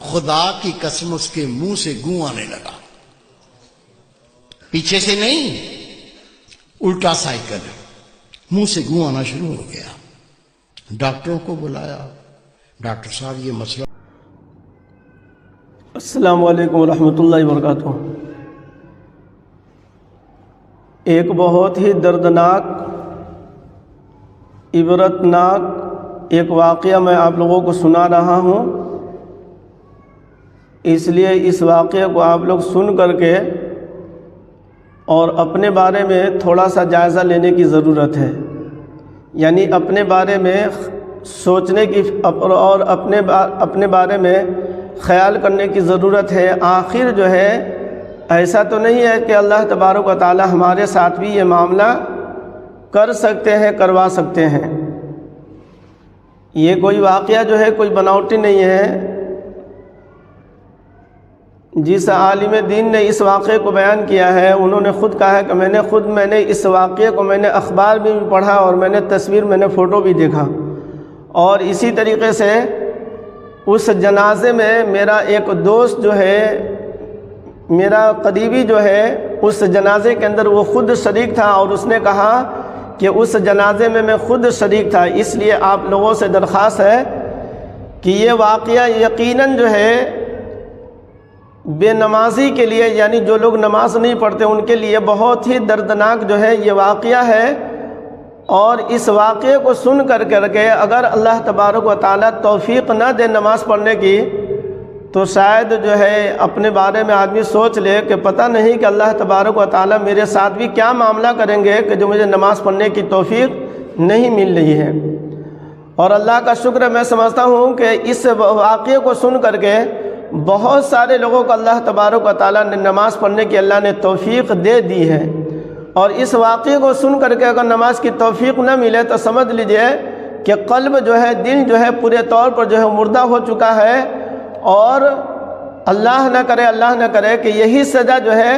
خدا کی قسم اس کے منہ سے گوں آنے لگا، پیچھے سے نہیں، الٹا سائیکل، منہ سے گوں آنا شروع ہو گیا۔ ڈاکٹروں کو بلایا، ڈاکٹر صاحب یہ مسئلہ۔ السلام علیکم ورحمۃ اللہ وبرکاتہ۔ ایک بہت ہی دردناک، عبرتناک ایک واقعہ میں آپ لوگوں کو سنا رہا ہوں، اس لیے اس واقعے کو آپ لوگ سن کر کے اور اپنے بارے میں تھوڑا سا جائزہ لینے کی ضرورت ہے، یعنی اپنے بارے میں سوچنے کی اور اپنے بارے میں خیال کرنے کی ضرورت ہے۔ آخر جو ہے ایسا تو نہیں ہے کہ اللہ تبارک و تعالی ہمارے ساتھ بھی یہ معاملہ کر سکتے ہیں، کروا سکتے ہیں۔ یہ کوئی واقعہ جو ہے کوئی بناوٹی نہیں ہے۔ جس عالم دین نے اس واقعے کو بیان کیا ہے انہوں نے خود کہا ہے کہ میں نے اس واقعے کو اخبار میں بھی پڑھا اور میں نے تصویر، میں نے فوٹو بھی دیکھا، اور اسی طریقے سے اس جنازے میں میرا ایک دوست جو ہے، میرا قریبی جو ہے، اس جنازے کے اندر وہ خود شریک تھا، اور اس نے کہا کہ اس جنازے میں خود شریک تھا۔ اس لیے آپ لوگوں سے درخواست ہے کہ یہ واقعہ یقیناً جو ہے بے نمازی کے لیے، یعنی جو لوگ نماز نہیں پڑھتے ان کے لیے بہت ہی دردناک جو ہے یہ واقعہ ہے، اور اس واقعے کو سن کر کے اگر اللہ تبارک و تعالیٰ توفیق نہ دے نماز پڑھنے کی تو شاید جو ہے اپنے بارے میں آدمی سوچ لے کہ پتہ نہیں کہ اللہ تبارک و تعالیٰ میرے ساتھ بھی کیا معاملہ کریں گے کہ جو مجھے نماز پڑھنے کی توفیق نہیں مل رہی ہے۔ اور اللہ کا شکر میں سمجھتا ہوں کہ اس واقعے کو سن کر کے بہت سارے لوگوں کو اللہ تبارک و تعالیٰ نے نماز پڑھنے کی اللہ نے توفیق دے دی ہے، اور اس واقعے کو سن کر کے اگر نماز کی توفیق نہ ملے تو سمجھ لیجئے کہ قلب جو ہے، دل جو ہے پورے طور پر جو ہے مردہ ہو چکا ہے، اور اللہ نہ کرے کہ یہی سزا جو ہے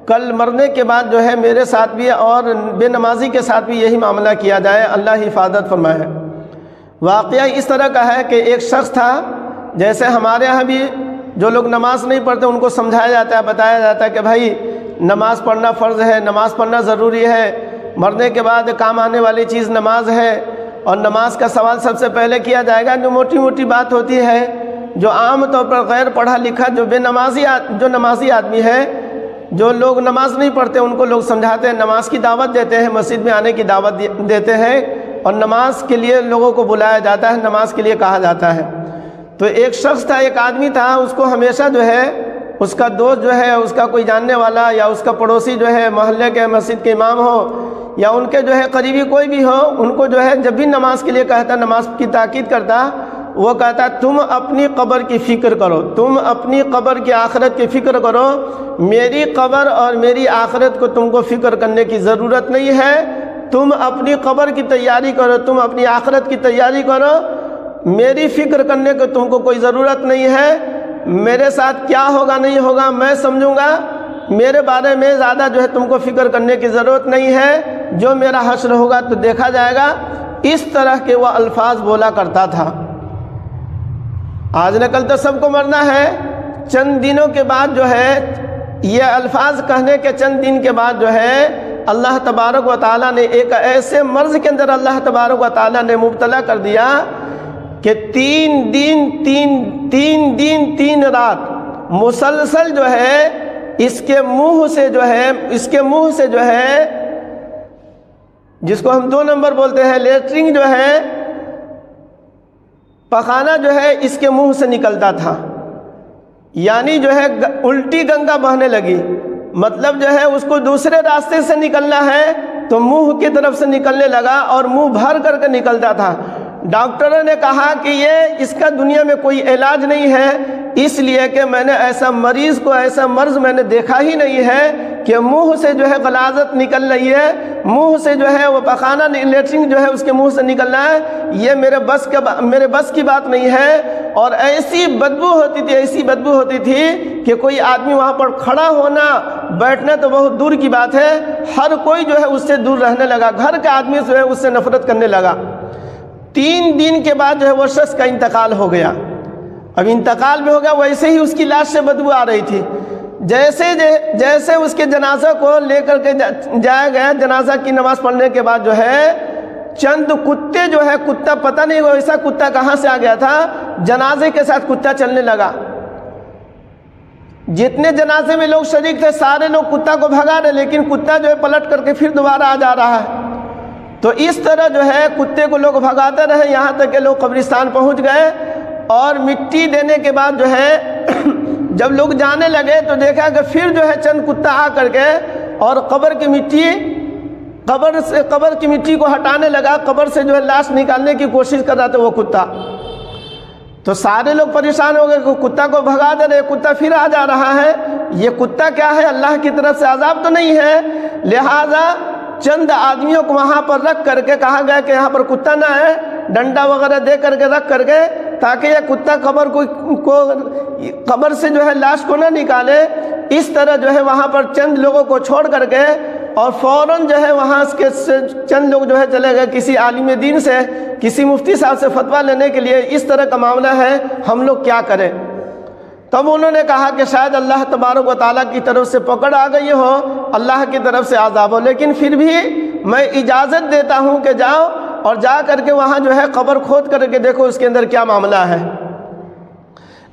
کل مرنے کے بعد جو ہے میرے ساتھ بھی اور بے نمازی کے ساتھ بھی یہی معاملہ کیا جائے، اللہ حفاظت فرمائے۔ واقعہ اس طرح کا ہے کہ ایک شخص تھا، جیسے ہمارے ہاں بھی جو لوگ نماز نہیں پڑھتے ان کو سمجھایا جاتا ہے، بتایا جاتا ہے کہ بھائی نماز پڑھنا فرض ہے، نماز پڑھنا ضروری ہے، مرنے کے بعد کام آنے والی چیز نماز ہے، اور نماز کا سوال سب سے پہلے کیا جائے گا۔ جو موٹی موٹی بات ہوتی ہے، جو عام طور پر غیر پڑھا لکھا جو نمازی آدمی ہے، جو لوگ نماز نہیں پڑھتے ان کو لوگ سمجھاتے ہیں، نماز کی دعوت دیتے ہیں، مسجد میں آنے کی دعوت دیتے ہیں، اور نماز کے لیے لوگوں کو بلایا جاتا ہے، نماز کے لیے کہا جاتا ہے۔ تو ایک شخص تھا، ایک آدمی تھا، اس کو ہمیشہ جو ہے اس کا دوست جو ہے، اس کا کوئی جاننے والا یا اس کا پڑوسی جو ہے، محلے کے مسجد کے امام ہو یا ان کے جو ہے قریبی کوئی بھی ہو، ان کو جو ہے جب بھی نماز کے لیے کہتا، نماز کی تاکید کرتا، وہ کہتا تم اپنی قبر کی فکر کرو، تم اپنی قبر کی آخرت کی فکر کرو، میری قبر اور میری آخرت کو تم کو فکر کرنے کی ضرورت نہیں ہے، تم اپنی قبر کی تیاری کرو، تم اپنی آخرت کی تیاری کرو، میری فکر کرنے کو تم کو کوئی ضرورت نہیں ہے، میرے ساتھ کیا ہوگا نہیں ہوگا میں سمجھوں گا، میرے بارے میں زیادہ جو ہے تم کو فکر کرنے کی ضرورت نہیں ہے، جو میرا حشر ہوگا تو دیکھا جائے گا۔ اس طرح کے وہ الفاظ بولا کرتا تھا۔ آج نہ کل تو سب کو مرنا ہے، چند دنوں کے بعد جو ہے یہ الفاظ کہنے کے چند دن کے بعد جو ہے اللہ تبارک و تعالیٰ نے ایک ایسے مرض کے اندر اللہ تبارک و تعالیٰ نے مبتلا کر دیا کہ تین دن تین رات مسلسل جو ہے اس کے منہ سے جو ہے جس کو ہم 2 نمبر بولتے ہیں، لیٹرنگ جو ہے، پخانہ جو ہے اس کے منہ سے نکلتا تھا، یعنی جو ہے الٹی گنگا بہنے لگی، مطلب جو ہے اس کو دوسرے راستے سے نکلنا ہے تو منہ کی طرف سے نکلنے لگا، اور منہ بھر کر کے نکلتا تھا۔ ڈاکٹروں نے کہا کہ اس کا دنیا میں کوئی علاج نہیں ہے، اس لیے کہ میں نے ایسا مریض کو، ایسا مرض میں نے دیکھا ہی نہیں ہے کہ منہ سے جو ہے غلاظت نکل رہی ہے، منہ سے جو ہے وہ پخانہ لیٹرنگ جو ہے اس کے منہ سے نکلنا ہے، یہ میرے بس کی بات نہیں ہے۔ اور ایسی بدبو ہوتی تھی کہ کوئی آدمی وہاں پر کھڑا ہونا بیٹھنا تو بہت دور کی بات ہے، ہر کوئی جو ہے اس سے دور رہنے لگا، گھر کے آدمی جو ہے اس سے نفرت کرنے لگا۔ 3 دن کے بعد جو ہے وہ شخص کا انتقال ہو گیا۔ اب انتقال بھی ہو گیا، ویسے ہی اس کی لاش سے بدبو آ رہی تھی۔ جیسے اس کے جنازہ کو لے کر کے جایا گیا، جنازہ کی نماز پڑھنے کے بعد جو ہے چند کتے جو ہے، کتا پتہ نہیں ویسا کتا کہاں سے آ گیا تھا، جنازے کے ساتھ کتا چلنے لگا۔ جتنے جنازے میں لوگ شریک تھے سارے لوگ کتا کو بھگا رہے، لیکن کتا جو ہے پلٹ کر کے پھر دوبارہ آ جا رہا ہے۔ تو اس طرح جو ہے کتے کو لوگ بھگاتے رہے، یہاں تک کہ لوگ قبرستان پہنچ گئے، اور مٹی دینے کے بعد جو ہے جب لوگ جانے لگے تو دیکھا کہ پھر جو ہے چند کتا آ کر کے اور قبر کی مٹی کو ہٹانے لگا، قبر سے جو ہے لاش نکالنے کی کوشش کر رہا تھا وہ کتا۔ تو سارے لوگ پریشان ہو گئے کہ کتا کو بھگا دے رہے، کتا پھر آ جا رہا ہے، یہ کتا کیا ہے، اللہ کی طرف سے عذاب تو نہیں ہے؟ لہذا چند آدمیوں کو وہاں پر رکھ کر کے کہا گیا کہ یہاں پر کتا نہ ہے، ڈنڈا وغیرہ دے کر کے رکھ کر کے، تاکہ یہ کتا قبر سے جو ہے لاش کو نہ نکالے۔ اس طرح جو ہے وہاں پر چند لوگوں کو چھوڑ کر کے اور فوراً جو ہے وہاں کے چند لوگ جو ہے چلے گئے کسی عالم دین سے، کسی مفتی صاحب سے فتویٰ لینے کے لیے، اس طرح کا معاملہ ہے، ہم لوگ کیا کریں؟ تب انہوں نے کہا کہ شاید اللہ تبارک و تعالیٰ کی طرف سے پکڑ آ گئی ہو، اللہ کی طرف سے عذاب ہو، لیکن پھر بھی میں اجازت دیتا ہوں کہ جاؤ اور جا کر کے وہاں جو ہے قبر کھود کر کے دیکھو اس کے اندر کیا معاملہ ہے۔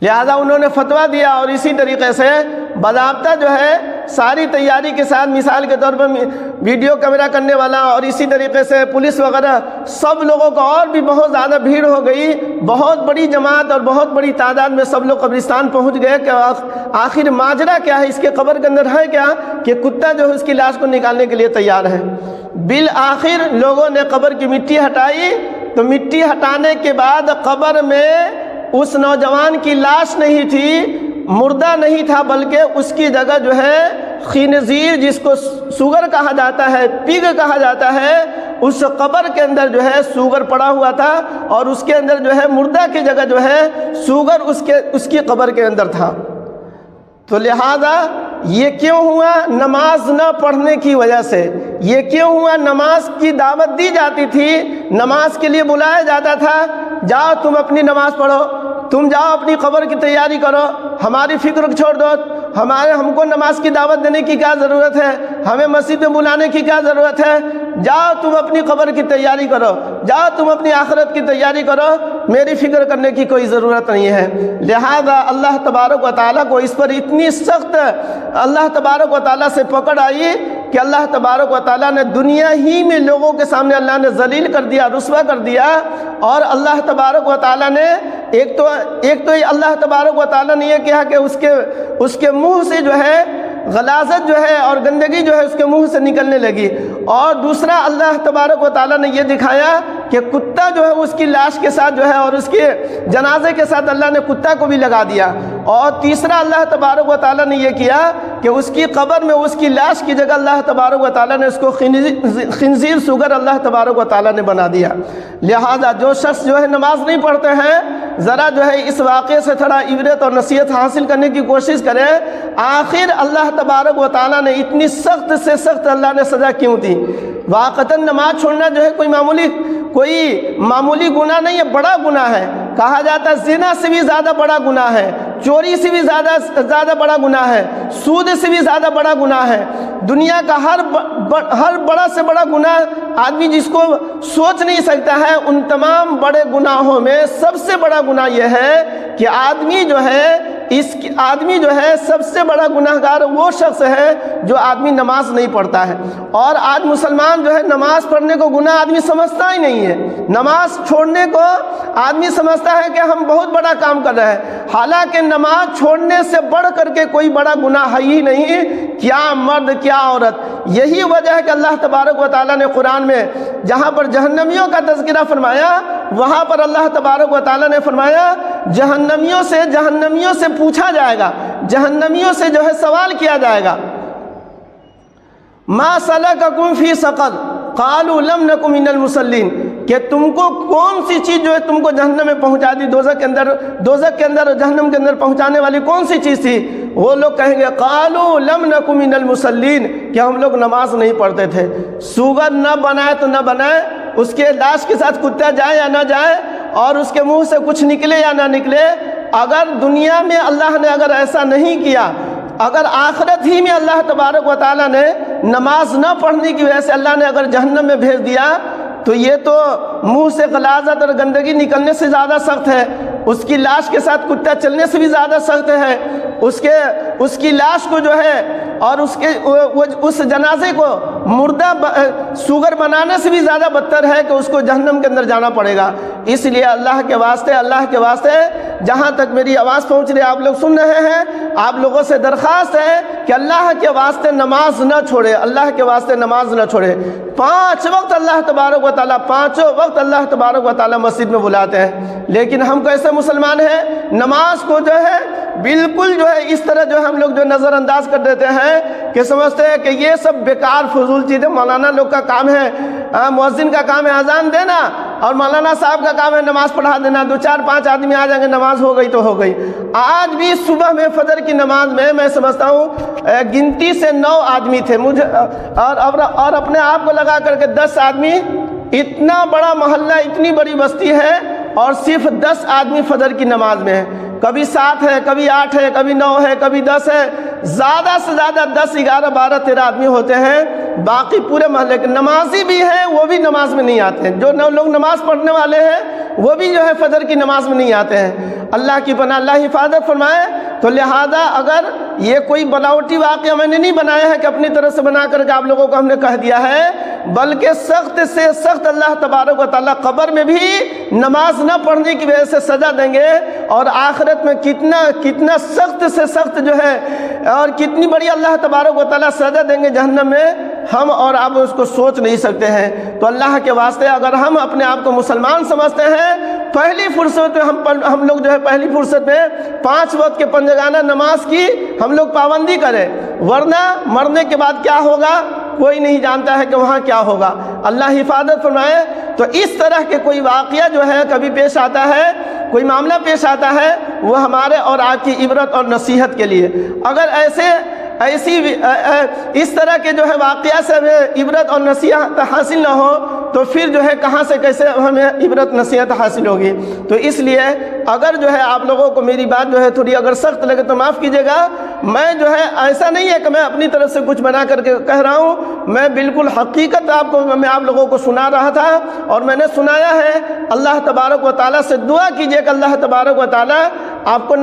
لہذا انہوں نے فتویٰ دیا، اور اسی طریقے سے باضابطہ جو ہے ساری تیاری کے ساتھ، مثال کے طور پر ویڈیو کیمرہ کرنے والا اور اسی طریقے سے پولیس وغیرہ سب لوگوں کو، اور بھی بہت زیادہ بھیڑ ہو گئی، بہت بڑی جماعت اور بہت بڑی تعداد میں سب لوگ قبرستان پہنچ گئے کہ آخر ماجرا کیا ہے، اس کے قبر کے اندر ہے کیا کہ کتا جو ہے اس کی لاش کو نکالنے کے لیے تیار ہے۔ بالآخر لوگوں نے قبر کی مٹی ہٹائی، تو مٹی ہٹانے کے بعد قبر میں اس نوجوان کی لاش نہیں تھی، مردہ نہیں تھا، بلکہ اس کی جگہ جو ہے خنزیر، جس کو سوگر کہا جاتا ہے، پگ کہا جاتا ہے، اس قبر کے اندر جو ہے سوگر پڑا ہوا تھا، اور اس کے اندر جو ہے مردہ کی جگہ جو ہے سوگر اس کی قبر کے اندر تھا۔ تو لہذا یہ کیوں ہوا؟ نماز نہ پڑھنے کی وجہ سے۔ یہ کیوں ہوا؟ نماز کی دعوت دی جاتی تھی، نماز کے لیے بلایا جاتا تھا، جاؤ تم اپنی نماز پڑھو، تم جاؤ اپنی قبر کی تیاری کرو، ہماری فکر چھوڑ دو، ہم کو نماز کی دعوت دینے کی کیا ضرورت ہے، ہمیں مسجد میں بلانے کی کیا ضرورت ہے، جاؤ تم اپنی قبر کی تیاری کرو، جاؤ تم اپنی آخرت کی تیاری کرو، میری فکر کرنے کی کوئی ضرورت نہیں ہے۔ لہذا اللہ تبارک و تعالیٰ کو اس پر اتنی سخت اللہ تبارک و تعالیٰ سے پکڑ آئی کہ اللہ تبارک و تعالیٰ نے دنیا ہی میں لوگوں کے سامنے اللہ نے ذلیل کر دیا، رسوا کر دیا، اور اللہ تبارک و تعالیٰ نے ایک تو اللہ تبارک و تعالیٰ نے یہ کہا کہ اس کے منہ سے جو ہے غلاظت جو ہے اور گندگی جو ہے اس کے منہ سے نکلنے لگی، اور دوسرا اللہ تبارک و تعالیٰ نے یہ دکھایا کہ کتا جو ہے اس کی لاش کے ساتھ جو ہے اور اس کے جنازے کے ساتھ اللہ نے کتا کو بھی لگا دیا، اور تیسرا اللہ تبارک و تعالیٰ نے یہ کیا کہ اس کی قبر میں اس کی لاش کی جگہ اللہ تبارک و تعالیٰ نے اس کو خنزیر سوگر اللہ تبارک و تعالیٰ نے بنا دیا۔ لہذا جو شخص جو ہے نماز نہیں پڑھتے ہیں، ذرا جو ہے اس واقعے سے تھوڑا عبرت اور نصیحت حاصل کرنے کی کوشش کریں، آخر اللہ تبارک و تعالیٰ نے اتنی سخت سے سخت اللہ نے سزا کیوں دی؟ واقعتاً نماز چھوڑنا جو ہے کوئی معمولی گناہ نہیں ہے، بڑا گناہ ہے۔ کہا جاتا ہے زنا سے بھی زیادہ بڑا گناہ ہے، چوری سے بھی زیادہ بڑا گناہ ہے، سود سے بھی زیادہ بڑا گناہ ہے۔ دنیا کا ہر بڑا سے بڑا گناہ آدمی جس کو سوچ نہیں سکتا ہے، ان تمام بڑے گناہوں میں سب سے بڑا گناہ یہ ہے کہ آدمی جو ہے سب سے بڑا گناہگار وہ شخص ہے جو آدمی نماز نہیں پڑھتا ہے۔ اور آج مسلمان جو ہے نماز پڑھنے کو گناہ آدمی سمجھتا ہی نہیں ہے، نماز چھوڑنے کو آدمی سمجھتا ہے کہ ہم بہت بڑا کام کر رہے ہیں، حالانکہ نماز چھوڑنے سے بڑھ کر کے کوئی بڑا گناہ ہے ہی نہیں، کیا مرد کیا عورت۔ یہی وجہ ہے کہ اللہ تبارک و تعالیٰ نے قرآن میں جہاں پر جہنمیوں کا تذکرہ فرمایا، وہاں پر اللہ تبارک و تعالیٰ نے فرمایا جہنمیوں سے پوچھا جائے گا، جہنمیوں سے جو ہے سوال کیا جائے گا، ما سلککم فی سقر قالوا لم نک من المصلین، کہ تم کو کون سی چیز جو ہے تم کو جہنم میں پہنچا دی، دوزخ کے اندر اور جہنم کے اندر پہنچانے والی کون سی چیز تھی؟ وہ لوگ کہیں گے قالوا لم نک من المصلین، کہ ہم لوگ نماز نہیں پڑھتے تھے۔ سوگر نہ بنائے تو نہ بنائے، اس کے لاش کے ساتھ کتا جائے یا نہ جائے، اور اس کے منہ سے کچھ نکلے یا نہ نکلے، اگر دنیا میں اللہ نے اگر ایسا نہیں کیا، اگر آخرت ہی میں اللہ تبارک و تعالیٰ نے نماز نہ پڑھنے کی وجہ سے اللہ نے اگر جہنم میں بھیج دیا، تو یہ تو منہ سے غلاظت اور گندگی نکلنے سے زیادہ سخت ہے، اس کی لاش کے ساتھ کتا چلنے سے بھی زیادہ سخت ہے، اس کی لاش کو جو ہے اور اس جنازے کو مردہ سوگر بنانے سے بھی زیادہ بدتر ہے کہ اس کو جہنم کے اندر جانا پڑے گا۔ اس لیے اللہ کے واسطے جہاں تک میری آواز پہنچ رہی ہے، آپ لوگ سن رہے ہیں، آپ لوگوں سے درخواست ہے کہ اللہ کے واسطے نماز نہ چھوڑے، اللہ کے واسطے نماز نہ چھوڑے۔ 5 وقت اللہ تبارک و تعالیٰ، 5 وقت اللہ تبارک و تعالیٰ مسجد میں بلاتے ہیں، لیکن ہم کیسے مسلمان ہیں؟ نماز کو جو ہے بالکل جو ہے اس طرح جو ہم لوگ جو نظر انداز کر دیتے ہیں کہ سمجھتے ہیں کہ یہ سب بیکار فضول چیزیں، مولانا لوگ کا کام ہے، مؤذن کا کام ہے اذان دینا، اور مولانا صاحب کا کام ہے نماز پڑھا دینا، 2 4 5 آدمی آ جائیں گے، نماز ہو گئی تو ہو گئی۔ آج بھی صبح میں فجر کی نماز میں سمجھتا ہوں گنتی سے 9 آدمی تھے، مجھے اور اپنے آپ کو لگا کر کے 10 آدمی، اتنا بڑا محلہ، اتنی بڑی بستی ہے اور صرف 10 آدمی فجر کی نماز میں ہے، کبھی 7 ہے، کبھی 8 ہے، کبھی 9 ہے، کبھی 10 ہے، زیادہ سے زیادہ 10 11 12 13 آدمی ہوتے ہیں، باقی پورے محلے کے نمازی بھی ہیں، وہ بھی نماز میں نہیں آتے ہیں، جو لوگ نماز پڑھنے والے ہیں وہ بھی جو ہے فجر کی نماز میں نہیں آتے ہیں۔ اللہ کی پناہ، اللہ حفاظت فرمائے۔ تو لہذا اگر یہ کوئی بناوٹی واقعہ میں نے نہیں بنایا ہے کہ اپنی طرف سے بنا کر کے آپ لوگوں کو ہم نے کہہ دیا ہے، بلکہ سخت سے سخت اللہ تبارک و تعالیٰ قبر میں بھی نماز نہ پڑھنے کی وجہ سے سزا دیں گے، اور آخرت میں کتنا سخت سے سخت جو ہے اور کتنی بڑی اللہ تبارک و تعالیٰ سزا دیں گے جہنم میں، ہم اور آپ اس کو سوچ نہیں سکتے ہیں۔ تو اللہ کے واسطے اگر ہم اپنے آپ کو مسلمان سمجھتے ہیں، پہلی فرصت میں ہم لوگ جو ہے پہلی فرصت میں 5 وقت کے پنجگانہ نماز کی ہم لوگ پابندی کریں، ورنہ مرنے کے بعد کیا ہوگا کوئی نہیں جانتا ہے کہ وہاں کیا ہوگا۔ اللہ حفاظت فرمائے۔ تو اس طرح کے کوئی واقعہ جو ہے کبھی پیش آتا ہے، کوئی معاملہ پیش آتا ہے، وہ ہمارے اور آپ کی عبرت اور نصیحت کے لیے۔ اگر اس طرح کے جو ہے واقعہ سے ہمیں عبرت اور نصیحت حاصل نہ ہو تو پھر جو ہے کہاں سے کیسے ہمیں عبرت نصیحت حاصل ہوگی؟ تو اس لیے اگر جو ہے آپ لوگوں کو میری بات جو ہے تھوڑی اگر سخت لگے تو معاف کیجیے گا۔ میں جو ہے ایسا نہیں ہے کہ میں اپنی طرف سے کچھ بنا کر کے کہہ رہا ہوں، میں بالکل حقیقت میں آپ لوگوں کو سنا رہا تھا اور میں نے سنایا ہے۔ اللہ تبارک و تعالیٰ سے دعا کیجیے کہ اللہ تبارک و تعالیٰ آپ کو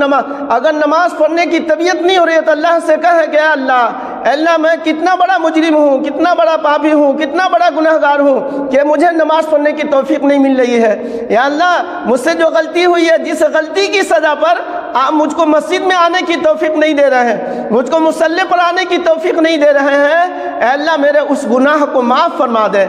اگر نماز پڑھنے کی طبیعت نہیں ہو رہی ہے تو اللہ سے کہے کہ اللہ میں کتنا بڑا مجرم ہوں، کتنا بڑا پاپی ہوں، کتنا بڑا گنہگار ہوں کہ مجھے نماز پڑھنے کی توفیق نہیں مل رہی ہے۔ یا اللہ مجھ سے جو غلطی ہوئی ہے، جس غلطی کی سزا پر آپ مجھ کو مسجد میں آنے کی توفیق نہیں دے رہے ہیں، مجھ کو مصلی پر آنے کی توفیق نہیں دے رہے ہیں، اے اللہ میرے اس گناہ کو معاف فرما دے۔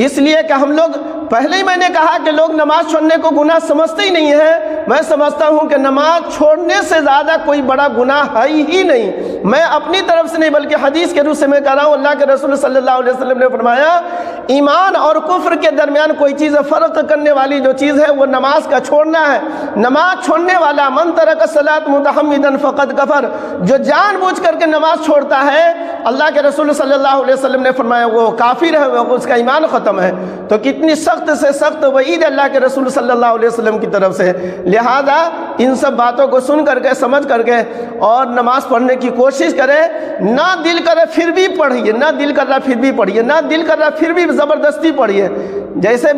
اس لیے کہ ہم لوگ پہلے ہی میں نے کہا کہ لوگ نماز چھوڑنے کو گناہ سمجھتے ہی نہیں ہے۔ میں سمجھتا ہوں کہ نماز چھوڑنے سے زیادہ کوئی بڑا گناہ ہے ہی نہیں۔ میں اپنی طرف سے نہیں بلکہ حدیث کے روح سے میں کہہ رہا ہوں، اللہ کے رسول صلی اللہ علیہ وسلم نے فرمایا، ایمان اور کفر کے درمیان کوئی چیز فرق کرنے والی جو چیز ہے وہ نماز کا چھوڑنا ہے۔ نماز چھوڑنے والا من ترک الصلاۃ متعمدا فقد کفر، جو جان بوجھ کر کے نماز چھوڑتا ہے، اللہ کے رسول صلی اللہ علیہ وسلم نے فرمایا وہ کافر ہے، وہ اس کا ایمان ختم ہے۔ تو کتنی سخت سے سخت وعید اللہ کے رسول صلی اللہ علیہ وسلم کی طرف سے۔ لہذا ان سب باتوں کو سن کر کے سمجھ کر کے اور نماز پڑھنے کی کوشش کرے، نہ دل کرے پھر بھی پڑھیے، نہ دل کر رہا پھر بھی پڑھیے، نہ دل کر رہا پھر بھی زبردستی پڑھیے۔ جیسے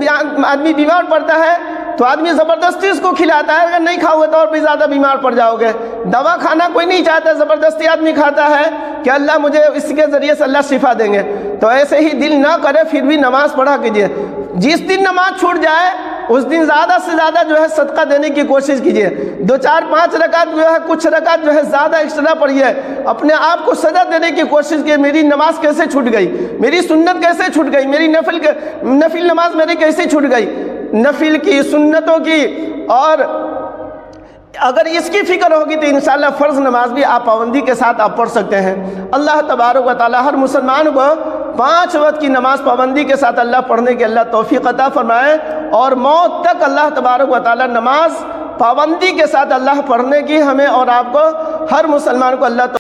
آدمی بیمار پڑتا ہے تو آدمی زبردستی اس کو کھلاتا ہے، اگر نہیں کھاؤ گے تو اور بھی زیادہ بیمار پڑ جاؤ گے۔ دوا کھانا کوئی نہیں چاہتا، زبردستی آدمی کھاتا ہے کہ اللہ مجھے اس کے ذریعے سے اللہ شفا دیں گے۔ تو ایسے ہی دل نہ کرے پھر بھی نماز پڑھا کیجیے۔ جس دن نماز چھوٹ جائے اس دن زیادہ سے زیادہ جو ہے صدقہ دینے کی کوشش کیجیے۔ 2 4 5 رکعت جو ہے، کچھ رکعت جو ہے زیادہ ایکسٹرا پڑھیے، اپنے آپ کو سزا دینے کی کوشش کیے۔ میری نماز کیسے چھوٹ گئی، میری سنت کیسے چھوٹ گئی، میری نفل نماز میری کیسے چھوٹ گئی، نفل کی، سنتوں کی، اور اگر اس کی فکر ہوگی تو انشاءاللہ فرض نماز بھی آپ پابندی کے ساتھ آپ پڑھ سکتے ہیں۔ اللہ تبارک و تعالی ہر مسلمان کو 5 وقت کی نماز پابندی کے ساتھ اللہ پڑھنے کی اللہ توفیق عطا فرمائے، اور موت تک اللہ تبارک و تعالی نماز پابندی کے ساتھ اللہ پڑھنے کی ہمیں اور آپ کو ہر مسلمان کو اللہ